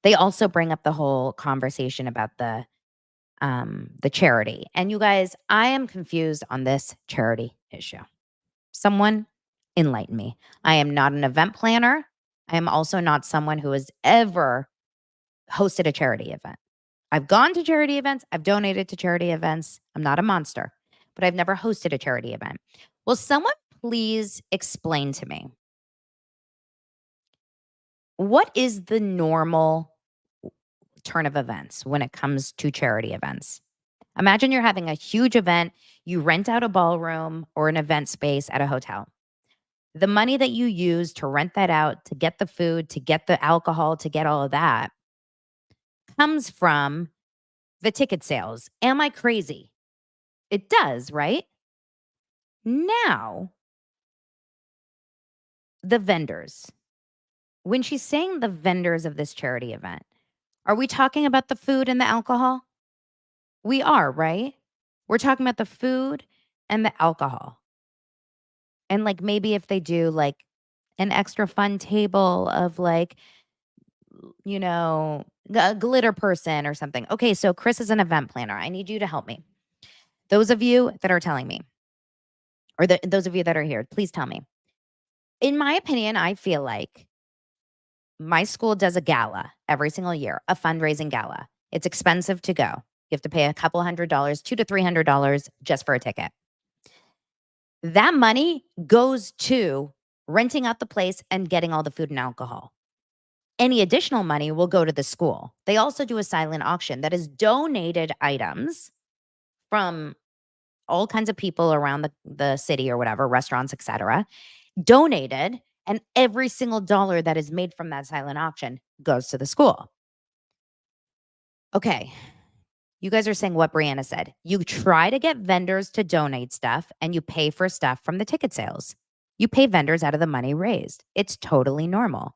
They also bring up the whole conversation about the charity. And you guys, I am confused on this charity issue. Someone enlighten me. I am not an event planner. I am also not someone who has ever hosted a charity event. I've gone to charity events. I've donated to charity events. I'm not a monster, but I've never hosted a charity event. Will someone please explain to me, what is the normal turn of events when it comes to charity events? Imagine you're having a huge event. You rent out a ballroom or an event space at a hotel. The money that you use to rent that out, to get the food, to get the alcohol, to get all of that comes from the ticket sales. Am I crazy? It does, right? Now, the vendors. When she's saying the vendors of this charity event, are we talking about the food and the alcohol? We are, right? We're talking about the food and the alcohol. And like maybe if they do like an extra fun table of like, a glitter person or something. Okay, so Chris is an event planner. I need you to help me. Those of you that are telling me, or those of you that are here, please tell me. In my opinion, I feel like my school does a gala every single year, a fundraising gala. It's expensive to go. You have to pay a couple $100, $200 to $300 just for a ticket. That money goes to renting out the place and getting all the food and alcohol. Any additional money will go to the school. They also do a silent auction that is donated items from all kinds of people around the city or whatever, restaurants, etc. Donated, and every single dollar that is made from that silent auction goes to the school. Okay. You guys are saying what Brianna said. You try to get vendors to donate stuff and you pay for stuff from the ticket sales. You pay vendors out of the money raised. It's totally normal.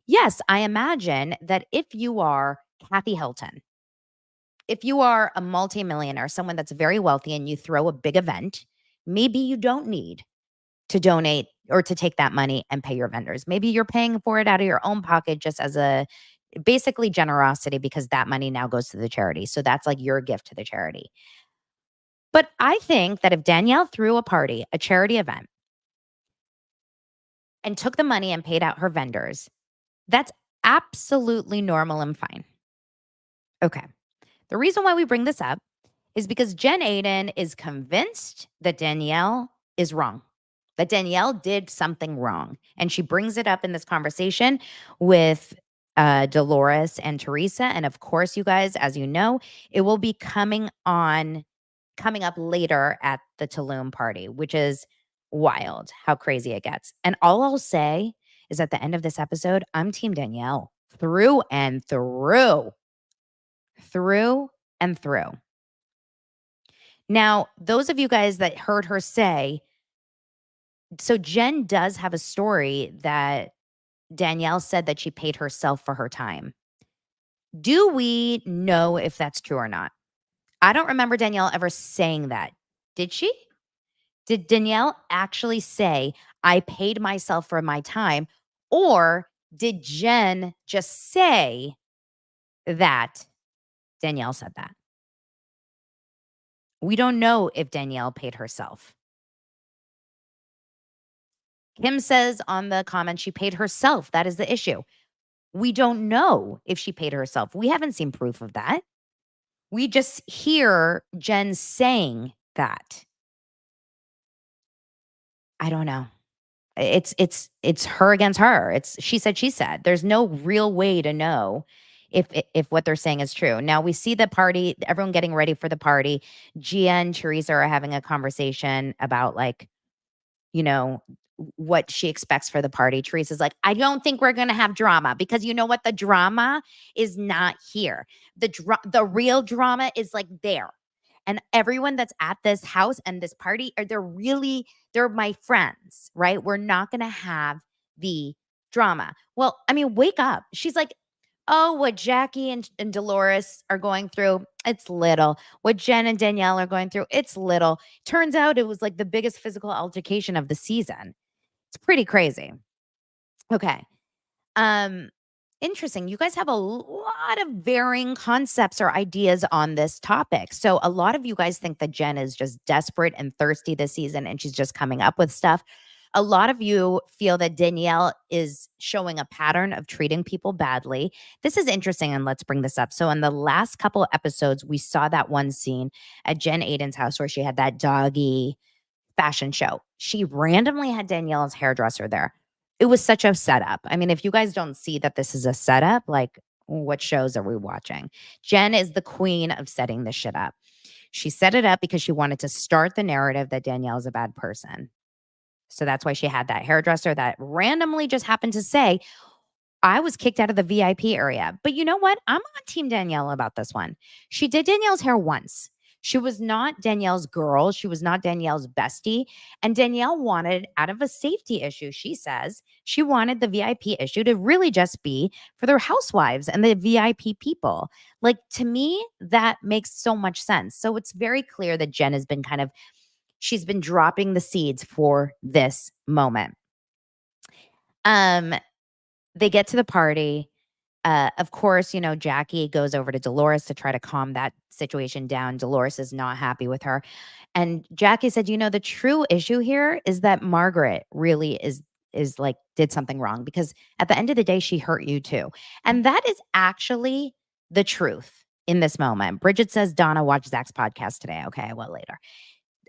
Yes, I imagine that if you are Kathy Hilton, if you are a multimillionaire, someone that's very wealthy and you throw a big event, maybe you don't need to donate or to take that money and pay your vendors. Maybe you're paying for it out of your own pocket just as a basically generosity because that money now goes to the charity. So that's like your gift to the charity. But I think that if Danielle threw a party, a charity event, and took the money and paid out her vendors, that's absolutely normal and fine. Okay. The reason why we bring this up is because Jen Aydin is convinced that Danielle is wrong, that Danielle did something wrong. And she brings it up in this conversation with Dolores and Teresa. And of course, you guys, as you know, it will be coming up later at the Tulum party, which is wild how crazy it gets. And all I'll say is at the end of this episode, I'm Team Danielle through and through. Through and through. Now, those of you guys that heard her say, so Jen does have a story that Danielle said that she paid herself for her time. Do we know if that's true or not? I don't remember Danielle ever saying that. Did she? Did Danielle actually say, I paid myself for my time? Or did Jen just say that Danielle said that? We don't know if Danielle paid herself. Kim says on the comment she paid herself. That is the issue. We don't know if she paid herself. We haven't seen proof of that. We just hear Jen saying that. I don't know. It's her against her. It's she said. There's no real way to know if what they're saying is true. Now we see the party, everyone getting ready for the party. Gia and Teresa are having a conversation about like, what she expects for the party. Teresa's like, I don't think we're going to have drama because you know what? The drama is not here. The real drama is like there. And everyone that's at this house and this party, they're my friends, right? We're not going to have the drama. Well, I mean, wake up. She's like, oh, what Jackie and Dolores are going through, it's little. What Jen and Danielle are going through, it's little. Turns out it was like the biggest physical altercation of the season. It's pretty crazy. Okay. Interesting. You guys have a lot of varying concepts or ideas on this topic. So a lot of you guys think that Jen is just desperate and thirsty this season and she's just coming up with stuff. A lot of you feel that Danielle is showing a pattern of treating people badly. This is interesting, and let's bring this up. So in the last couple of episodes, we saw that one scene at Jen Aydin's house where she had that doggy fashion show. She randomly had Danielle's hairdresser there. It was such a setup. I mean, if you guys don't see that this is a setup, like what shows are we watching? Jen is the queen of setting this shit up. She set it up because she wanted to start the narrative that Danielle is a bad person. So that's why she had that hairdresser that randomly just happened to say, I was kicked out of the VIP area. But you know what? I'm on Team Danielle about this one. She did Danielle's hair once. She was not Danielle's girl. She was not Danielle's bestie. And Danielle wanted, out of a safety issue, she says, she wanted the VIP issue to really just be for their housewives and the VIP people. Like, to me, that makes so much sense. So it's very clear that Jen has been she's been dropping the seeds for this moment. They get to the party. Of course, Jackie goes over to Dolores to try to calm that situation down. Dolores is not happy with her. And Jackie said, the true issue here is that Margaret really is like did something wrong, because at the end of the day, she hurt you too. And that is actually the truth in this moment. Bridget says, Donna, watch Zach's podcast today. Okay, I will later.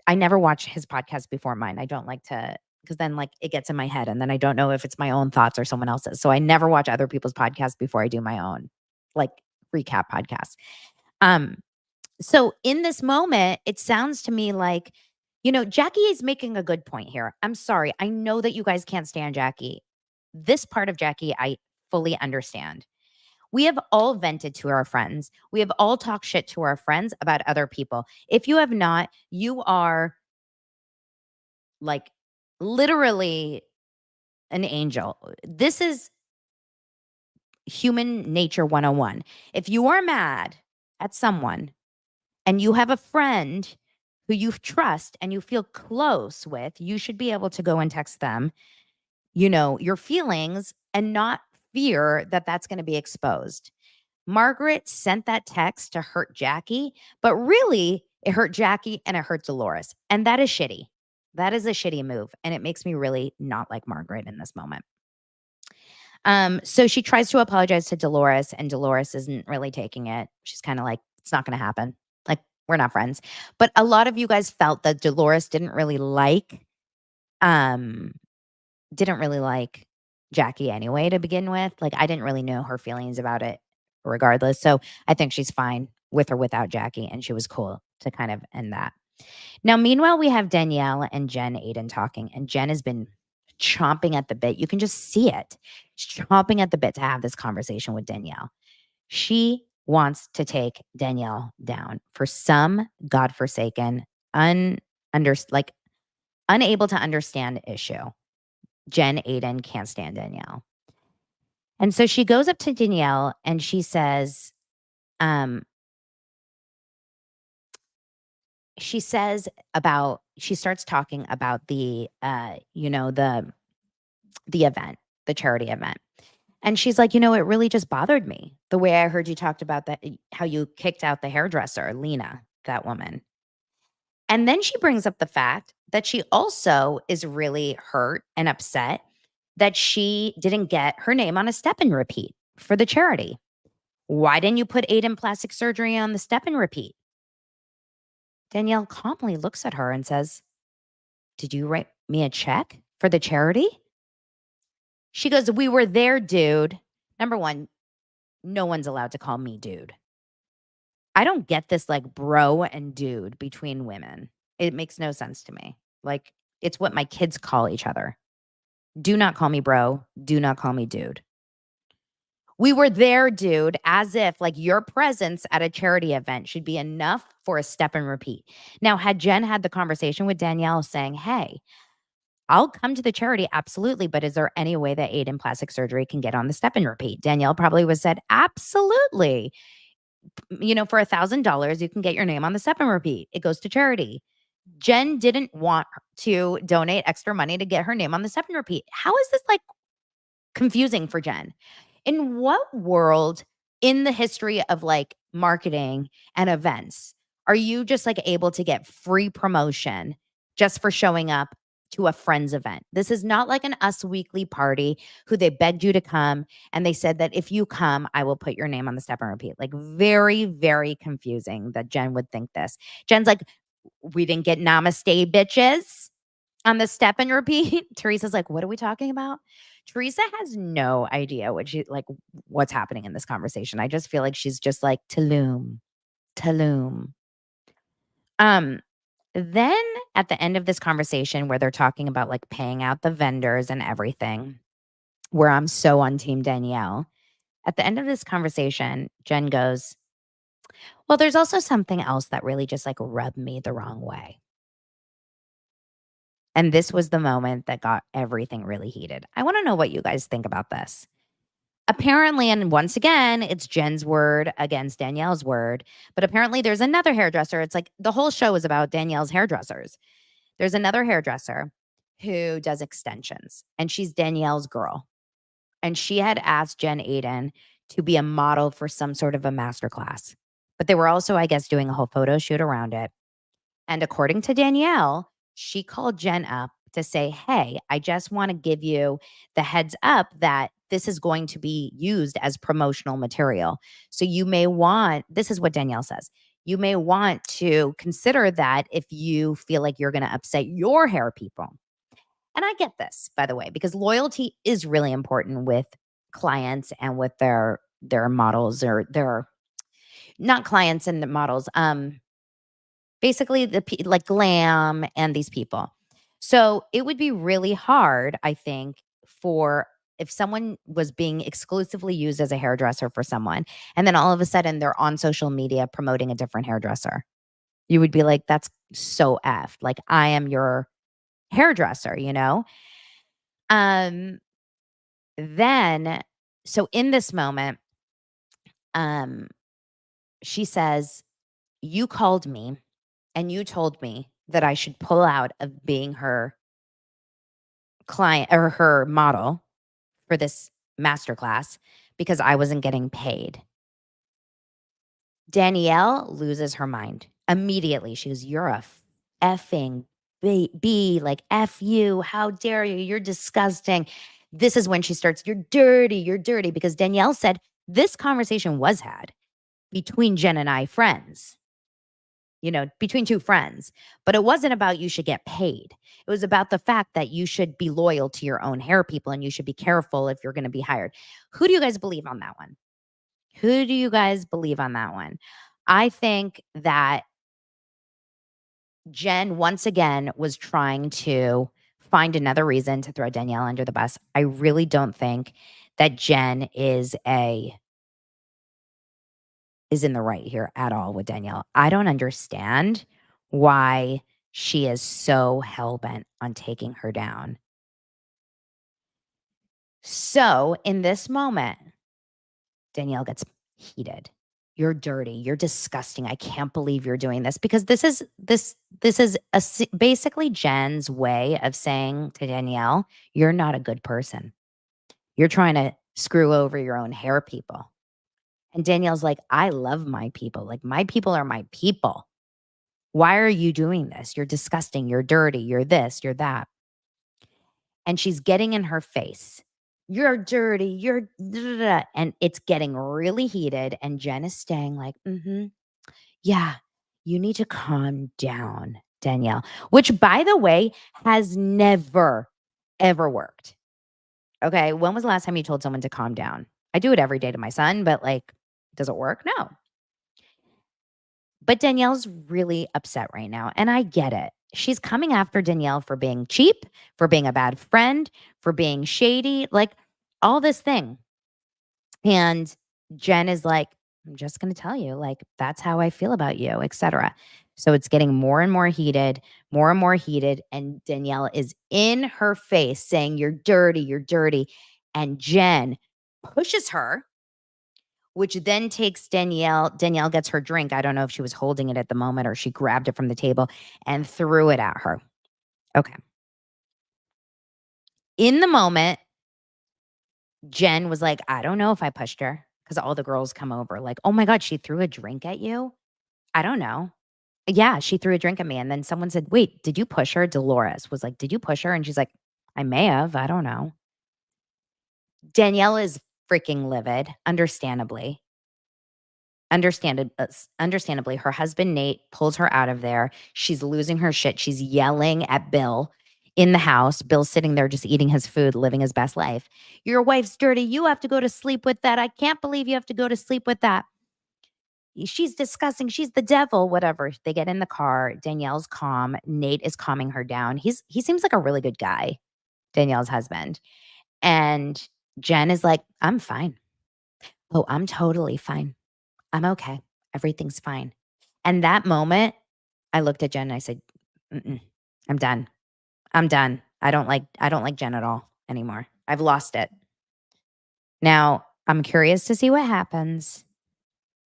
I never watch his podcast before mine. I don't like to, because then like it gets in my head and then I don't know if it's my own thoughts or someone else's. So I never watch other people's podcasts before I do my own like recap podcast. So in this moment, it sounds to me like, Jackie is making a good point here. I'm sorry. I know that you guys can't stand Jackie. This part of Jackie, I fully understand. We have all vented to our friends. We have all talked shit to our friends about other people. If you have not, you are like literally an angel. This is human nature 101. If you are mad at someone and you have a friend who you trust and you feel close with, you should be able to go and text them, your feelings and not fear that that's going to be exposed. Margaret sent that text to hurt Jackie, but really it hurt Jackie and it hurt Dolores. And that is shitty. That is a shitty move. And it makes me really not like Margaret in this moment. So she tries to apologize to Dolores and Dolores isn't really taking it. She's kind of like, it's not going to happen. Like, we're not friends. But a lot of you guys felt that Dolores didn't really like Jackie anyway to begin with. Like, I didn't really know her feelings about it regardless. So I think she's fine with or without Jackie. And she was cool to kind of end that. Now, meanwhile, we have Danielle and Jen Aiden talking, and Jen has been chomping at the bit. You can just see it. She's chomping at the bit to have this conversation with Danielle. She wants to take Danielle down for some godforsaken, unable to understand issue. Jen Aiden can't stand Danielle. And so she goes up to Danielle and she says, she starts talking about the event, the charity event. And she's like, it really just bothered me the way I heard you talked about that, how you kicked out the hairdresser, Lena, that woman. And then she brings up the fact that she also is really hurt and upset that she didn't get her name on a step and repeat for the charity. Why didn't you put Aiden plastic surgery on the step and repeat? Danielle calmly looks at her and says, did you write me a check for the charity? She goes, we were there, dude. Number one, no one's allowed to call me dude. I don't get this like bro and dude between women. It makes no sense to me. Like, it's what my kids call each other. Do not call me bro. Do not call me dude. We were there, dude, as if like your presence at a charity event should be enough for a step and repeat. Now, had Jen had the conversation with Danielle saying, hey, I'll come to the charity, absolutely, but is there any way that Aiden plastic surgery can get on the step and repeat? Danielle probably would have said, absolutely. For $1,000, you can get your name on the step and repeat. It goes to charity. Jen didn't want to donate extra money to get her name on the step and repeat. How is this like confusing for Jen? In what world in the history of like marketing and events are you just like able to get free promotion just for showing up to a friend's event? This is not like an Us Weekly party who they begged you to come and they said that if you come, I will put your name on the step and repeat. Like, very, very confusing that Jen would think this. Jen's like, we didn't get namaste bitches on the step and repeat. Teresa's like, what are we talking about? Teresa has no idea what's happening in this conversation. I just feel like she's just like, Tulum. Then at the end of this conversation where they're talking about like paying out the vendors and everything, where I'm so on team Danielle, at the end of this conversation, Jen goes, Well, there's also something else that really just like rubbed me the wrong way. And this was the moment that got everything really heated. I want to know what you guys think about this. Apparently, and once again, it's Jen's word against Danielle's word, but apparently there's another hairdresser. It's like the whole show is about Danielle's hairdressers. There's another hairdresser who does extensions, and she's Danielle's girl. And she had asked Jen Aiden to be a model for some sort of a masterclass. But they were also, I guess, doing a whole photo shoot around it. And according to Danielle, she called Jen up to say, hey, I just want to give you the heads up that this is going to be used as promotional material. So you may want, this is what Danielle says, you may want to consider that if you feel like you're going to upset your hair people. And I get this, by the way, because loyalty is really important with clients and with their models, or their, not clients and the models, basically like Glam and these people. So it would be really hard, I think, for if someone was being exclusively used as a hairdresser for someone, and then all of a sudden they're on social media promoting a different hairdresser. You would be like, that's so effed. Like, I am your hairdresser, you know? Then, so in this moment, she says, you called me and you told me that I should pull out of being her client or her model for this masterclass because I wasn't getting paid. Danielle loses her mind immediately. She goes, you're a effing B, like F you. How dare you? You're disgusting. This is when she starts, you're dirty, because Danielle said this conversation was had between Jen and I, friends, you know, between two friends. But it wasn't about you should get paid. It was about the fact that you should be loyal to your own hair people and you should be careful if you're going to be hired. Who do you guys believe on that one? Who do you guys believe on that one? I think that Jen, once again, was trying to find another reason to throw Danielle under the bus. I really don't think that Jen is in the right here at all with Danielle. I don't understand why she is so hell-bent on taking her down. So in this moment, Danielle gets heated. You're dirty. You're disgusting. I can't believe you're doing this, because this is basically Jen's way of saying to Danielle, you're not a good person. You're trying to screw over your own hair people. And Danielle's like, I love my people. Like, my people are my people. Why are you doing this? You're disgusting. You're dirty. You're this, you're that. And she's getting in her face. You're dirty. You're da, da, da. And it's getting really heated. And Jen is staying like, yeah, you need to calm down, Danielle, which, by the way, has never, ever worked. Okay. When was the last time you told someone to calm down? I do it every day to my son, but like, does it work? No. But Danielle's really upset right now. And I get it. She's coming after Danielle for being cheap, for being a bad friend, for being shady, like all this thing. And Jen is like, I'm just going to tell you, like, that's how I feel about you, etc. So it's getting more and more heated, more and more heated. And Danielle is in her face saying, you're dirty, you're dirty. And Jen pushes her, which then takes Danielle. Danielle gets her drink. I don't know if she was holding it at the moment or she grabbed it from the table and threw it at her. Okay. In the moment, Jen was like, I don't know if I pushed her, because all the girls come over like, oh my God, she threw a drink at you? I don't know. Yeah, she threw a drink at me. And then someone said, wait, did you push her? Dolores was like, did you push her? And she's like, I may have. I don't know. Danielle is freaking livid, understandably. Understandably, her husband, Nate, pulls her out of there. She's losing her shit. She's yelling at Bill in the house. Bill's sitting there just eating his food, living his best life. Your wife's dirty. You have to go to sleep with that. I can't believe you have to go to sleep with that. She's disgusting. She's the devil, whatever. They get in the car. Danielle's calm. Nate is calming her down. He seems like a really good guy, Danielle's husband. And Jen is like, I'm fine. Oh, I'm totally fine. I'm okay. Everything's fine. And that moment, I looked at Jen and I said, I'm done. I'm done. I don't like Jen at all anymore. I've lost it. Now, I'm curious to see what happens.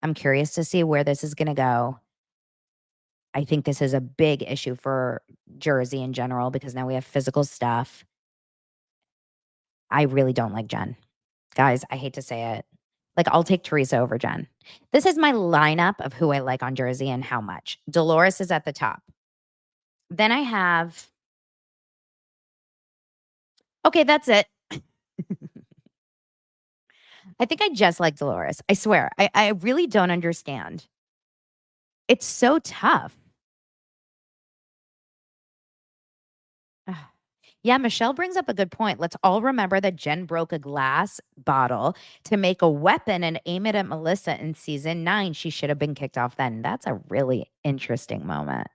I'm curious to see where this is going to go. I think this is a big issue for Jersey in general because now we have physical stuff. I really don't like Jen. Guys, I hate to say it. Like, I'll take Teresa over Jen. This is my lineup of who I like on Jersey and how much. Dolores is at the top. Then I have... Okay, that's it. I think I just like Dolores. I swear. I really don't understand. It's so tough. Yeah, Michelle brings up a good point. Let's all remember that Jen broke a glass bottle to make a weapon and aim it at Melissa in season 9. She should have been kicked off then. That's a really interesting moment.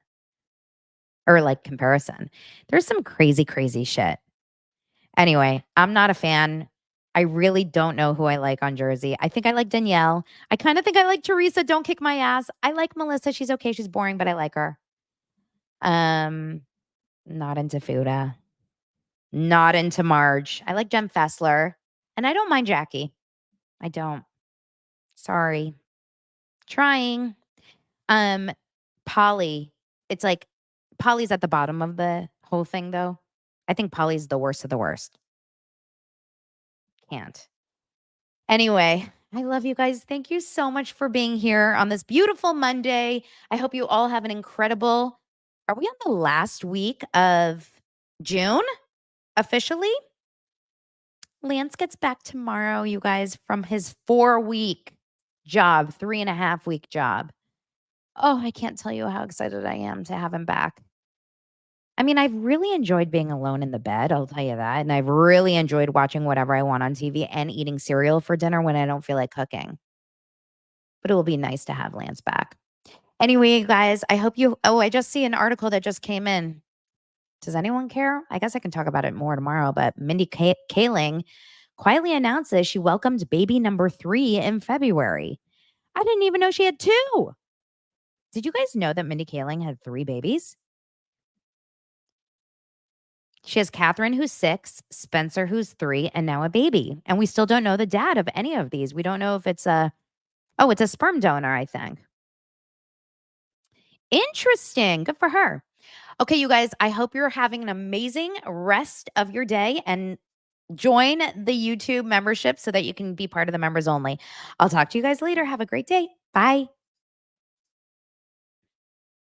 Or like comparison. There's some crazy, crazy shit. Anyway, I'm not a fan. I really don't know who I like on Jersey. I think I like Danielle. I kind of think I like Teresa. Don't kick my ass. I like Melissa. She's okay. She's boring, but I like her. Not into Fuda. Not into Marge. I like Jem Fessler. And I don't mind Jackie. I don't. Sorry. Trying. Polly. It's like Polly's at the bottom of the whole thing, though. I think Polly's the worst of the worst. Can't. Anyway, I love you guys. Thank you so much for being here on this beautiful Monday. I hope you all have an incredible... Are we on the last week of June? Officially? Lance gets back tomorrow, you guys, from his 4-week job, 3.5-week job. Oh, I can't tell you how excited I am to have him back. I mean, I've really enjoyed being alone in the bed, I'll tell you that. And I've really enjoyed watching whatever I want on TV and eating cereal for dinner when I don't feel like cooking. But it will be nice to have Lance back. Anyway, you guys, I hope you... Oh, I just see an article that just came in. Does anyone care? I guess I can talk about it more tomorrow, but Mindy Kaling quietly announces she welcomed baby number 3 in February. I didn't even know she had 2. Did you guys know that Mindy Kaling had 3 babies? She has Catherine, who's 6, Spencer, who's 3, and now a baby. And we still don't know the dad of any of these. We don't know if it's a... Oh, it's a sperm donor, I think. Interesting. Good for her. Okay, you guys, I hope you're having an amazing rest of your day and join the YouTube membership so that you can be part of the members only. I'll talk to you guys later. Have a great day. Bye.